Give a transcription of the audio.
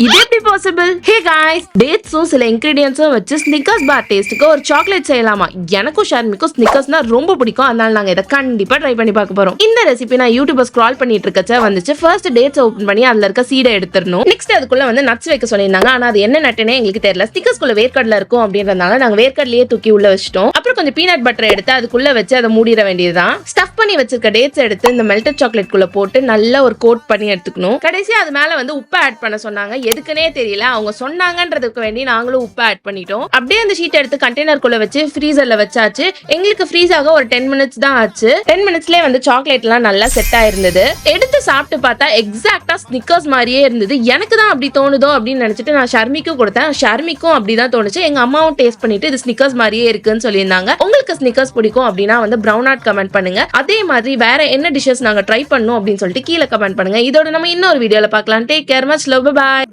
இது எப்படி பாசிபிள்? ஹே गाइस, டேட்ஸும் சில இன்கிரிடியன்ட்ஸும் வச்சு ஸ்னிக்கர்ஸ் பார் டேஸ்ட்க்கு ஒரு சாக்லேட் செய்யலாமா? எனக்கும் ஷர்மிக்கும் ஸ்னிக்கர்ஸ்னா ரொம்ப பிடிக்கும். அதனால நாங்க இத கண்டிப்பா ட்ரை பண்ணி பார்க்க போறோம். இந்த ரெசிபி நான் யூடியூப்ல ஸ்க்ரால் பண்ணிட்டு இருக்கச்ச வந்துச்சு. ஃபர்ஸ்ட் டேட்ஸ் ஓபன் பண்ணி அதுல இருக்க சீடை எடுத்துறணும். நெக்ஸ்ட் அதுக்குள்ள வந்து நட்ஸ் வைக்க சொல்லிருந்தாங்க. ஆனா அது என்ன நட்டுனே எங்களுக்கு தெரியல. ஸ்டிக்கர்ஸ்குள்ள வேர்க்கடல இருக்கும் அப்படின்றதால நாங்க வேர்க்கடலையே தூக்கி உள்ள வச்சிட்டோம். அப்புறம் கொஞ்சம் பீனட் பட்டர் எடுத்து அதுக்குள்ள வச்சு அதை மூடிட வேண்டியதுதான். ஸ்டஃப் பண்ணி வச்சிருக்க டேட்ஸ் எடுத்து இந்த மெல்டட் சாக்லேட் குள்ள போட்டு நல்லா ஒரு கோட் பண்ணி எடுத்துக்கணும். கடைசியா அது மேல வந்து உப்பு ஆட் பண்ண சொன்னாங்க. எதுக்குனே தெரியல, அவங்க சொன்னாங்கன்றதுக்கு வேண்டி நாங்களும் உப்பு ஆட் பண்ணிட்டோம். அப்படியே அந்த ஷீட் எடுத்து கண்டெய்னர் குள்ள வச்சு ஃப்ரீசர்ல வச்சாச்சு. எங்களுக்கு ஃப்ரீஸ் ஆக ஒரு 10 மினிட்ஸ் தான் ஆச்சு. 10 மினிட்ஸ்லயே வந்து சாக்லேட் எல்லாம் நல்லா செட் ஆயிருந்தது. எடுத்து சாப்பிட்டு பார்த்தா எக்ஸாக்டா ஸ்னிக்கர்ஸ் மாதிரியே இருந்தது. எனக்கு தான் அப்படி தோணுதோ அப்படின்னு நினைச்சிட்டு நான் ஷர்மிக்கும் கொடுத்தேன். ஷர்மிக்கும் அப்படிதான் தோணுச்சு. எங்க அம்மாவும் டேஸ்ட் பண்ணிட்டு இது ஸ்னிக்கர்ஸ் மாதிரியே இருக்குன்னு சொல்லியிருந்தாங்க. உங்களுக்கு ஸ்னிக்கர்ஸ் பிடிக்கும் அப்படின்னா வந்து பிரவுன் ஆட் கமெண்ட் பண்ணுங்க. அதே மாதிரி வேற என்ன டிஷஸ் நாங்க ட்ரை பண்ணோம் அப்படின்னு சொல்லிட்டு கீழே கமெண்ட் பண்ணுங்க. இதோட நம்ம இன்னொரு வீடியோல பார்க்கலாம். Take care, much love, by.